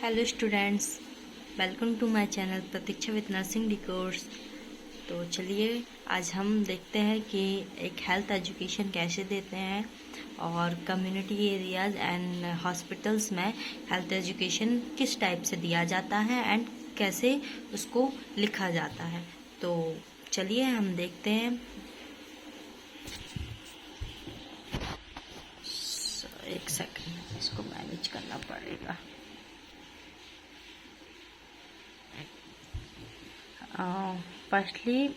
Hello students, welcome to my channel Pratiksha with nursing डिकोर्स। तो चलिए आज हम देखते हैं कि एक हेल्थ एजुकेशन कैसे देते हैं और कम्युनिटी एरियाज एंड हॉस्पिटल्स में हेल्थ एजुकेशन किस टाइप से दिया जाता है एंड कैसे उसको लिखा जाता है। तो चलिए हम देखते हैं। एक सेकंड, इसको मैनेज करना पड़ेगा। फर्स्टली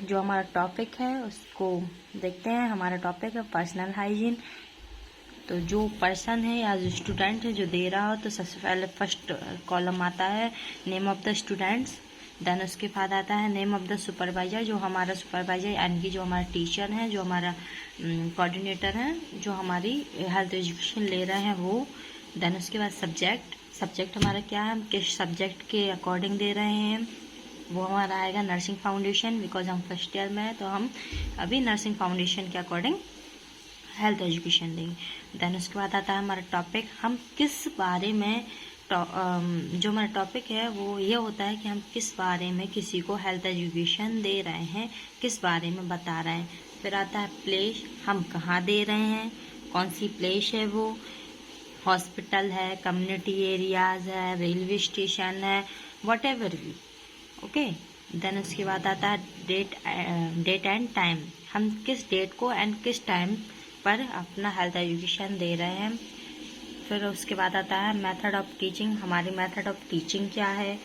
जो हमारा टॉपिक है उसको देखते हैं। हमारा टॉपिक है पर्सनल हाइजीन। तो जो पर्सन है या जो स्टूडेंट है जो दे रहा हो, तो सबसे पहले फर्स्ट कॉलम आता है name of the students. Then उसके बाद आता है नेम ऑफ द सुपरवाइजर, जो हमारा सुपरवाइजर यानी कि जो हमारा टीचर है, जो हमारा कोऑर्डिनेटर है, जो हमारी हेल्थ एजुकेशन ले रहे हैं वो। देन उसके बाद सब्जेक्ट हमारा क्या है, हम किस सब्जेक्ट के अकॉर्डिंग दे रहे हैं, वो हमारा आएगा नर्सिंग फाउंडेशन। बिकॉज हम फर्स्ट ईयर में है तो हम अभी नर्सिंग फाउंडेशन के अकॉर्डिंग हेल्थ एजुकेशन देंगे। देन उसके बाद आता है हमारा टॉपिक, हम किस बारे में जो हमारा टॉपिक है वो ये होता है कि हम किस बारे में किसी को हेल्थ एजुकेशन दे रहे हैं, किस बारे में बता रहे हैं। फिर आता है प्लेस, हम कहाँ दे रहे हैं, कौन सी प्लेस है वो, हॉस्पिटल है, कम्युनिटी एरियाज है, रेलवे स्टेशन है, वट एवर भी। ओके। देन उसके बाद आता है डेट एंड टाइम, हम किस डेट को एंड किस टाइम पर अपना हेल्थ एजुकेशन दे रहे हैं। फिर उसके बाद आता है मेथड ऑफ टीचिंग, हमारी मेथड ऑफ टीचिंग क्या है,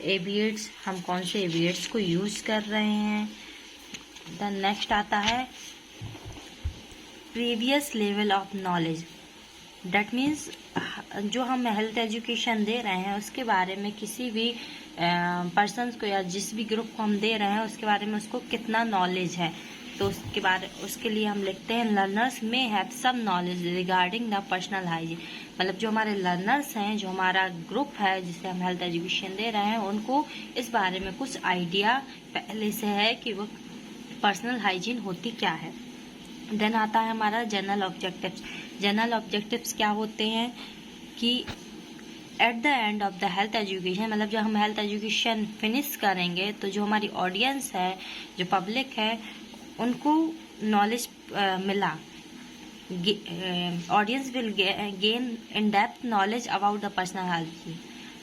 एबीएड्स, हम कौन से एबीएड्स को यूज़ कर रहे हैं। देन नेक्स्ट आता है previous level of knowledge. That means जो हम हेल्थ एजुकेशन दे रहे हैं उसके बारे में किसी भी पर्सन्स को या जिस भी ग्रुप को हम दे रहे हैं उसके बारे में उसको कितना नॉलेज है। तो उसके लिए हम लिखते हैं लर्नर्स में have some knowledge regarding the personal hygiene. मतलब जो हमारे लर्नर्स हैं, जो हमारा ग्रुप है जिसे हम हेल्थ एजुकेशन दे रहे हैं, उनको इस बारे में कुछ आइडिया पहले से है कि वो पर्सनल हाइजीन होती क्या है। देन आता है हमारा जनरल ऑब्जेक्टिव्स। जनरल ऑब्जेक्टिव्स क्या होते हैं कि at the end of the health education, मतलब जब हम हेल्थ एजुकेशन फिनिश करेंगे तो जो हमारी ऑडियंस है, जो पब्लिक है, उनको नॉलेज मिला, audience will gain in depth knowledge about the personal hygiene.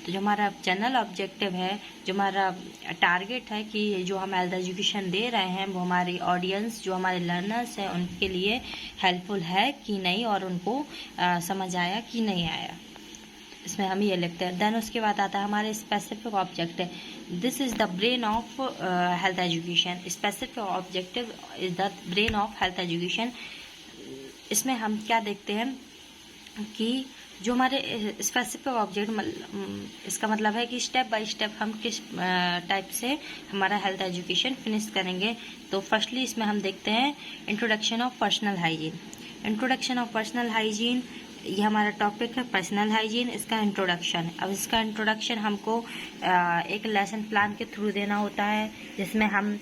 तो जो हमारा जनरल ऑब्जेक्टिव है, जो हमारा टारगेट है कि जो हम हेल्थ एजुकेशन दे रहे हैं वो हमारी ऑडियंस, जो हमारे लर्नर्स हैं, उनके लिए हेल्पफुल है कि नहीं और उनको समझ आया कि नहीं आया, इसमें हम ये लिखते हैं। देन उसके बाद आता है हमारे specific objective, this is the brain of health education. Specific objective is the brain of health education. इसमें हम क्या देखते हैं कि जो हमारे स्पेसिफिक ऑब्जेक्ट, इसका मतलब है कि स्टेप बाय स्टेप हम किस टाइप से हमारा हेल्थ एजुकेशन फिनिश करेंगे। तो फर्स्टली इसमें हम देखते हैं introduction of personal hygiene. Introduction of personal hygiene, ये हमारा टॉपिक है पर्सनल हाइजीन, इसका इंट्रोडक्शन है। अब इसका इंट्रोडक्शन हमको एक लेसन प्लान के थ्रू देना होता है, जिसमें हम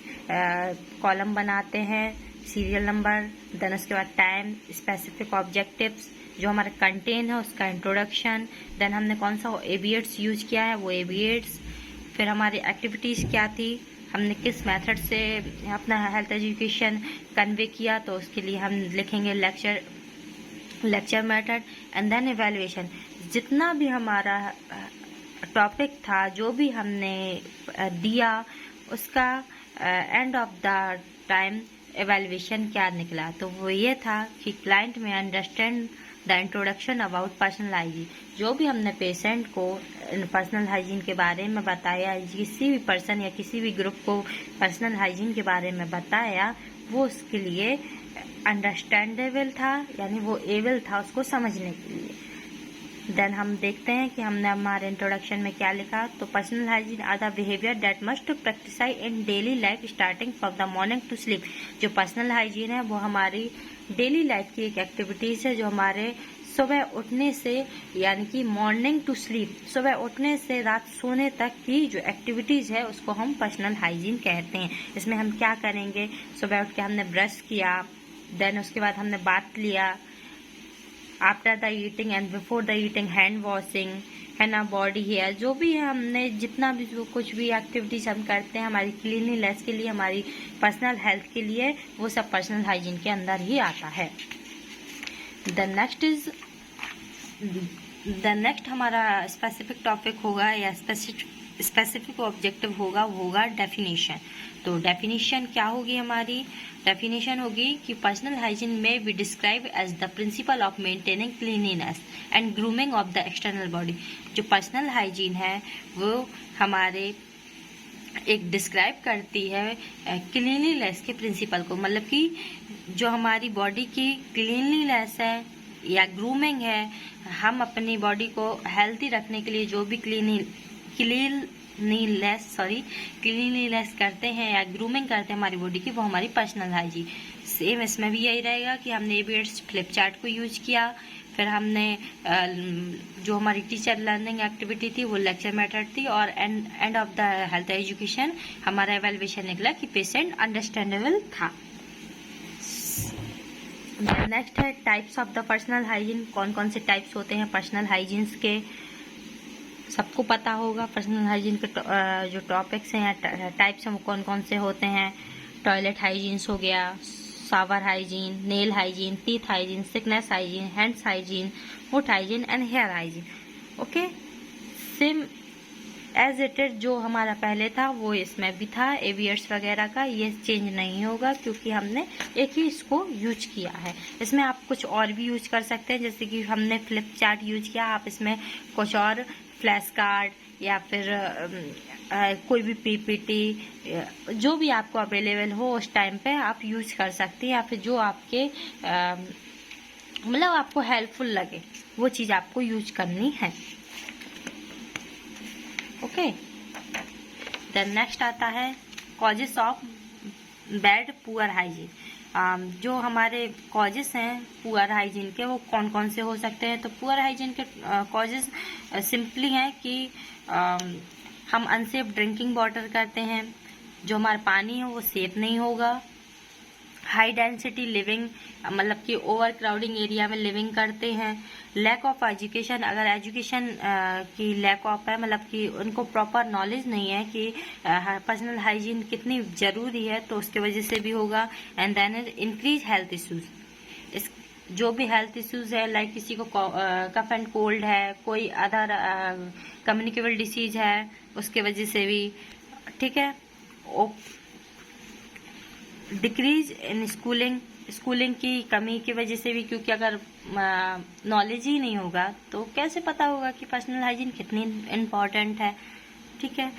कॉलम बनाते हैं, सीरियल नंबर, देन उसके बाद टाइम, स्पेसिफिक ऑब्जेक्टिव्स, जो हमारा कंटेन है उसका इंट्रोडक्शन, देन हमने कौन सा एबीएड्स यूज किया है वो एबीएड्स, फिर हमारी एक्टिविटीज़ क्या थी, हमने किस मेथड से अपना हेल्थ एजुकेशन कन्वे किया, तो उसके लिए हम लिखेंगे lecture method, and then evaluation. जितना भी हमारा टॉपिक था, जो भी हमने दिया, उसका end of the time evaluation क्या निकला, तो वो ये था कि क्लाइंट में understand the introduction about personal hygiene. जो भी हमने पेशेंट को पर्सनल हाइजीन के बारे में बताया, किसी भी पर्सन या किसी भी ग्रुप को पर्सनल हाइजीन के बारे में बताया, वो उसके लिए अंडरस्टैंडेबल था, यानी वो एबल था उसको समझने के लिए। देन हम देखते हैं कि हमने हमारे इंट्रोडक्शन में क्या लिखा। तो personal hygiene are the behaviour that must practise in daily life starting from the morning to sleep. जो पर्सनल हाइजीन है वो हमारी डेली लाइफ की एक एक्टिविटीज़ है, जो हमारे सुबह उठने से, यानी कि मॉर्निंग टू स्लीप, सुबह उठने से रात सोने तक की जो एक्टिविटीज़ है उसको हम पर्सनल हाइजीन कहते हैं। इसमें हम क्या करेंगे, सुबह उठ के हमने ब्रश किया, देन उसके बाद हमने बाथ लिया, after the eating and before the eating hand washing, है ना, बॉडी हेयर जो भी है, हमने जितना भी जो कुछ भी एक्टिविटीज हम करते हैं हमारी क्लीनलीनेस के लिए, हमारी पर्सनल हेल्थ के लिए, वो सब पर्सनल हाइजीन के अंदर ही आता है। द नेक्स्ट हमारा स्पेसिफिक टॉपिक होगा या स्पेसिफिक ऑब्जेक्टिव होगा डेफिनेशन। तो डेफिनेशन क्या होगी हमारी? डेफिनेशन होगी कि पर्सनल हाइजीन में be describe as the principle of maintaining cleanliness and grooming of the external body. जो पर्सनल हाइजीन है वो हमारे एक डिस्क्राइब करती है क्लीनलीनेस के प्रिंसिपल को, मतलब कि जो हमारी बॉडी की क्लीनलीनेस है या ग्रूमिंग है, हम अपनी बॉडी को हेल्थी रखने के लिए जो भी क्लीनलीनेस करते हैं या ग्रूमिंग करते हैं हमारी बॉडी की, वो हमारी पर्सनल हाइजीन। सेम इसमें भी यही रहेगा कि हमने एबीएट्स फ्लिप चार्ट को यूज किया, फिर हमने जो हमारी टीचर लर्निंग एक्टिविटी थी वो लेक्चर मेथड थी, और end of the health education हमारा एवेल्युएशन निकला कि पेशेंट अंडरस्टैंडेबल था। नेक्स्ट है types of the personal hygiene. कौन कौन से टाइप्स होते हैं पर्सनल हाइजीन्स के, सबको पता होगा। पर्सनल हाइजीन के जो टॉपिक्स हैं या टाइप्स हैं वो कौन कौन से होते हैं। टॉयलेट हाइजीन्स हो गया, shower hygiene, nail hygiene, teeth hygiene, sickness hygiene, hands hygiene, foot hygiene and hair hygiene. Okay, same as it is जो हमारा पहले था वो इसमें भी था, एवियर्स वगैरह का, ये चेंज नहीं होगा क्योंकि हमने एक ही इसको यूज किया है। इसमें आप कुछ और भी यूज कर सकते हैं, जैसे कि हमने फ्लिप चार्ट यूज किया, आप इसमें कुछ और फ्लैश कार्ड या फिर कोई भी पीपीटी जो भी आपको अवेलेबल हो उस टाइम पे आप यूज कर सकते हैं, या फिर जो आपके मतलब आपको हेल्पफुल लगे वो चीज़ आपको यूज करनी है। ओके, देन नेक्स्ट आता है causes of bad poor hygiene. जो हमारे कॉजेस हैं पुअर हाइजीन के वो कौन कौन से हो सकते हैं? तो पुअर हाइजीन के कॉजेस सिंपली हैं कि हम अनसेफ ड्रिंकिंग वाटर करते हैं, जो हमारा पानी है वो सेफ नहीं होगा, हाई डेंसिटी लिविंग मतलब कि ओवर क्राउडिंग एरिया में लिविंग करते हैं, लैक ऑफ एजुकेशन, अगर एजुकेशन की लैक ऑफ है मतलब कि उनको प्रॉपर नॉलेज नहीं है कि पर्सनल हाइजीन कितनी ज़रूरी है, तो उसके वजह से भी होगा। And then increase health issues, इस जो भी हेल्थ इश्यूज है लाइक किसी को कफ एंड कोल्ड है, कोई अदर कम्युनिकेबल डिसीज है, उसके वजह से भी, ठीक है। डिक्रीज इन स्कूलिंग की कमी की वजह से भी, क्योंकि अगर नॉलेज ही नहीं होगा तो कैसे पता होगा कि पर्सनल हाइजीन कितनी इम्पॉर्टेंट है, ठीक है।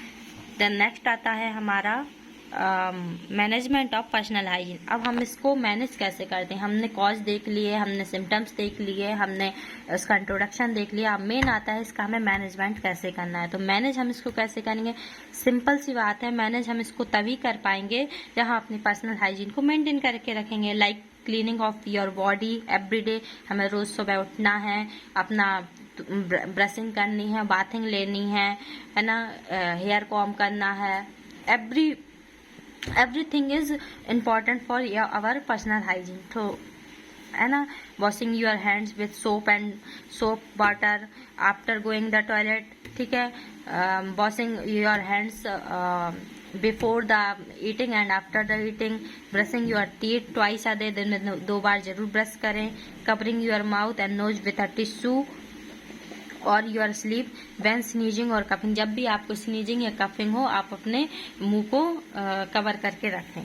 देन नेक्स्ट आता है हमारा मैनेजमेंट ऑफ पर्सनल हाइजीन। अब हम इसको मैनेज कैसे करते हैं? हमने कॉज देख लिए, हमने सिम्टम्स देख लिए, हमने उसका इंट्रोडक्शन देख लिया, अब मेन आता है इसका हमें मैनेजमेंट कैसे करना है। तो मैनेज हम इसको कैसे करेंगे? सिंपल सी बात है, मैनेज हम इसको तभी कर पाएंगे जहाँ अपनी पर्सनल हाइजीन को मेंटेन करके रखेंगे। Like cleaning of your body everyday, हमें रोज सुबह उठना है, अपना ब्रशिंग करनी है, बाथिंग लेनी है ना, हेयर कॉम करना है, everything is important for our personal hygiene। तो है ना, washing your hands with soap water after going the toilet, ठीक है। washing your hands before the eating and after the eating, brushing your teeth twice a day, दिन में 2 बार जरूर brush करें, covering your mouth and nose with a tissue और your sleep when sneezing और coughing, जब भी आपको स्नीजिंग या कफिंग हो आप अपने मुंह को कवर करके रखें।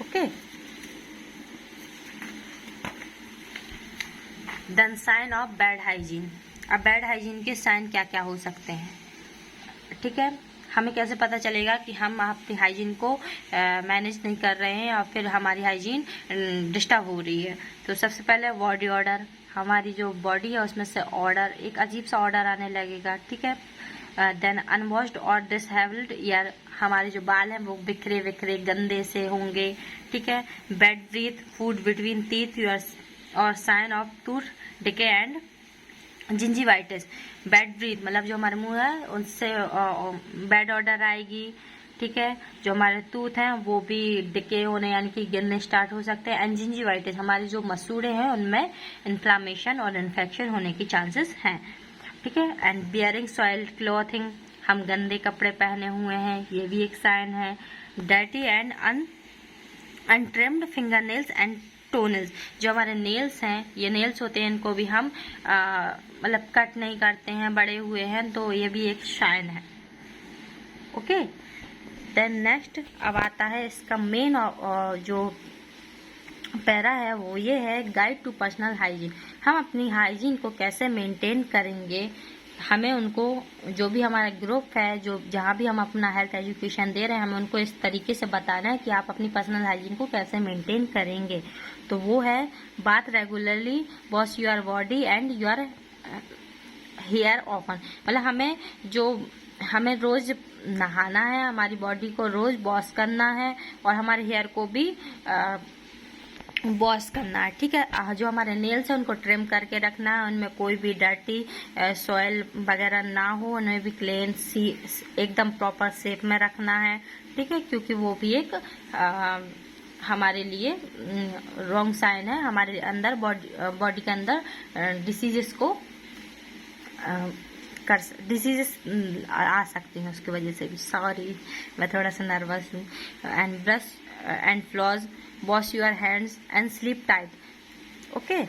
Okay, then sign of bad hygiene. अब बैड हाइजीन के साइन क्या क्या हो सकते हैं, ठीक है। हमें कैसे पता चलेगा कि हम अपनी हाइजीन को मैनेज नहीं कर रहे हैं और फिर हमारी हाइजीन डिस्टर्ब हो रही है? तो सबसे पहले बॉडी ऑर्डर, हमारी जो बॉडी है उसमें से ऑर्डर, एक अजीब सा ऑर्डर आने लगेगा, ठीक है। देन अनवॉश्ड और डिसहेबल्ड ईयर, हमारे जो बाल हैं वो बिखरे बिखरे गंदे से होंगे, ठीक है। Bad breath, food between teeth और sign of tooth decay and gingivitis. Bad breath मतलब जो हमारे मुंह है उनसे बैड ऑर्डर आएगी, ठीक है। जो हमारे टूथ हैं वो भी डिके होने यानी कि गिरने स्टार्ट हो सकते हैं। एंड जिंजिवाइटिस, हमारे जो मसूड़े हैं उनमें इन्फ्लामेशन और इन्फेक्शन होने की चांसेस हैं। ठीक है। एंड बियरिंग सॉइल्ड क्लॉथिंग, हम गंदे कपड़े पहने हुए हैं, ये भी एक साइन है। Dirty and untrimmed finger nails and toenails, जो हमारे नेल्स हैं, ये नेल्स होते हैं, इनको भी हम मतलब कट नहीं करते हैं, बड़े हुए हैं, तो ये भी एक साइन है। ओके, देन नेक्स्ट अब आता है इसका मेन जो पैरा है वो ये है, गाइड टू पर्सनल हाइजीन। हम अपनी हाइजीन को कैसे मेंटेन करेंगे, हमें उनको, जो भी हमारा ग्रुप है, जो जहाँ भी हम अपना हेल्थ एजुकेशन दे रहे हैं, हमें उनको इस तरीके से बताना है कि आप अपनी पर्सनल हाइजीन को कैसे मेंटेन करेंगे। तो वो है बात regularly, wash your body and your hair often, मतलब हमें रोज नहाना है, हमारी बॉडी को रोज वॉश करना है और हमारे हेयर को भी वॉश करना है। ठीक है, जो हमारे नेल्स हैं उनको ट्रिम करके रखना है, उनमें कोई भी डर्टी सॉइल वगैरह ना हो, उन्हें भी क्लीन सी एकदम प्रॉपर शेप में रखना है। ठीक है, क्योंकि वो भी एक हमारे लिए रॉन्ग साइन है, हमारे अंदर बॉडी के अंदर डिसीजेस को डिसीजेस आ सकती हैं उसकी वजह से भी। सॉरी, मैं थोड़ा सा नर्वस हूँ। And brush and floss, wash your hands and sleep tight. Okay,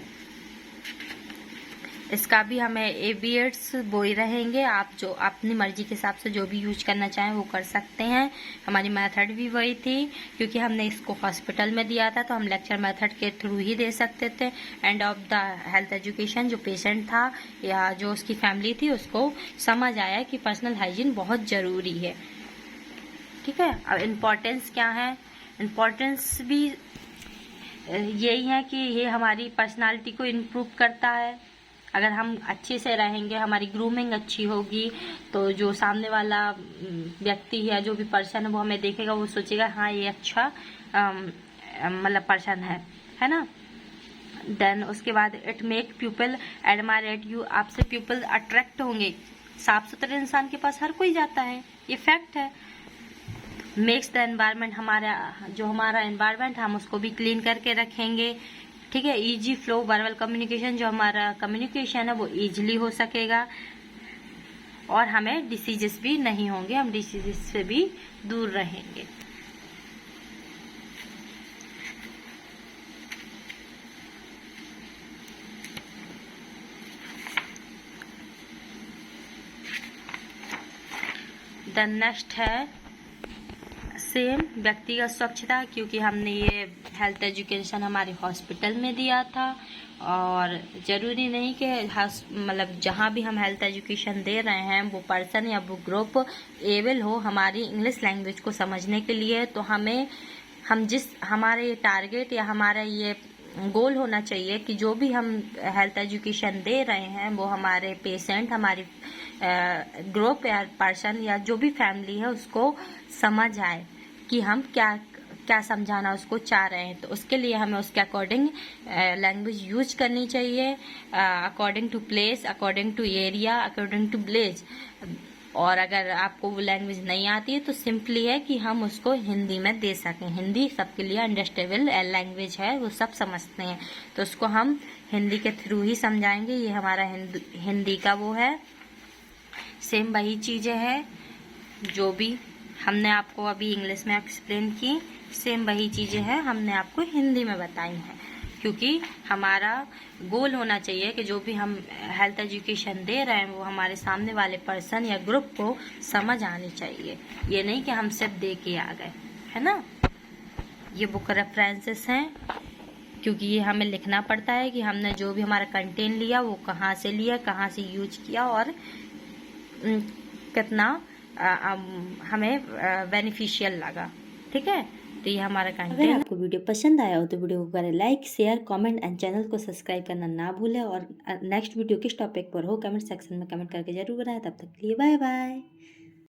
इसका भी हमें एवियट्स बोई रहेंगे, आप जो अपनी मर्जी के हिसाब से जो भी यूज करना चाहें वो कर सकते हैं। हमारी मेथड भी वही थी, क्योंकि हमने इसको हॉस्पिटल में दिया था तो हम लेक्चर मेथड के थ्रू ही दे सकते थे। End of the health education, जो पेशेंट था या जो उसकी फैमिली थी, उसको समझ आया कि पर्सनल हाइजीन बहुत ज़रूरी है। ठीक है, अब इम्पोर्टेंस क्या है, इम्पोर्टेंस भी यही है कि ये हमारी पर्सनालिटी को इम्प्रूव करता है। अगर हम अच्छे से रहेंगे, हमारी ग्रूमिंग अच्छी होगी, तो जो सामने वाला व्यक्ति है, जो भी पर्सन है, वो हमें देखेगा, वो सोचेगा हाँ ये अच्छा मतलब पर्सन है ना। देन उसके बाद it make people admire at you, आपसे पीपल अट्रैक्ट होंगे। साफ सुथरे इंसान के पास हर कोई जाता है, ये फैक्ट है। मेक्स द एनवायरनमेंट, हमारा एनवायरनमेंट हम उसको भी क्लीन करके रखेंगे। ठीक है, इजी फ्लो वर्बल कम्युनिकेशन, जो हमारा कम्युनिकेशन है वो इजीली हो सकेगा और हमें डिसीजेस भी नहीं होंगे, हम डिसीजेस से भी दूर रहेंगे। देन नेक्स्ट है सेम व्यक्तिगत स्वच्छता, क्योंकि हमने ये हेल्थ एजुकेशन हमारे हॉस्पिटल में दिया था और ज़रूरी नहीं कि मतलब जहाँ भी हम हेल्थ एजुकेशन दे रहे हैं वो पर्सन या वो ग्रुप एबल हो हमारी इंग्लिश लैंग्वेज को समझने के लिए। तो हमारे टारगेट या हमारा ये गोल होना चाहिए कि जो भी हम हेल्थ एजुकेशन दे रहे हैं वो हमारे पेशेंट, हमारी ग्रुप या पर्सन या जो भी फैमिली है उसको समझ आए कि हम क्या समझाना उसको चाह रहे हैं। तो उसके लिए हमें उसके अकॉर्डिंग लैंग्वेज यूज करनी चाहिए, according to place, according to area, according to village. और अगर आपको वो लैंग्वेज नहीं आती है तो सिंपली है कि हम उसको हिंदी में दे सकें। हिंदी सबके लिए अंडरस्टैंडेबल लैंग्वेज है, वो सब समझते हैं, तो उसको हम हिंदी के थ्रू ही समझाएंगे। ये हमारा हिंदी का वो है। सेम वही चीज़ें हैं जो भी हमने आपको अभी इंग्लिश में एक्सप्लेन की, सेम वही चीज़ें हैं हमने आपको हिंदी में बताई हैं, क्योंकि हमारा गोल होना चाहिए कि जो भी हम हेल्थ एजुकेशन दे रहे हैं वो हमारे सामने वाले पर्सन या ग्रुप को समझ आनी चाहिए। ये नहीं कि हम सिर्फ दे के आ गए, है ना। ये बुक रेफरेंसेस हैं, क्योंकि ये हमें लिखना पड़ता है कि हमने जो भी हमारा कंटेंट लिया वो कहाँ से लिया, कहाँ से यूज किया और कितना हमें बेनिफिशियल लगा। ठीक है, तो ये हमारा कंटेंट। अगर आपको वीडियो पसंद आया हो तो वीडियो को करें like, share, comment and channel को सब्सक्राइब करना ना भूलें। और नेक्स्ट वीडियो किस टॉपिक पर हो कमेंट सेक्शन में कमेंट करके जरूर बताएं। तब तक के लिए बाय बाय।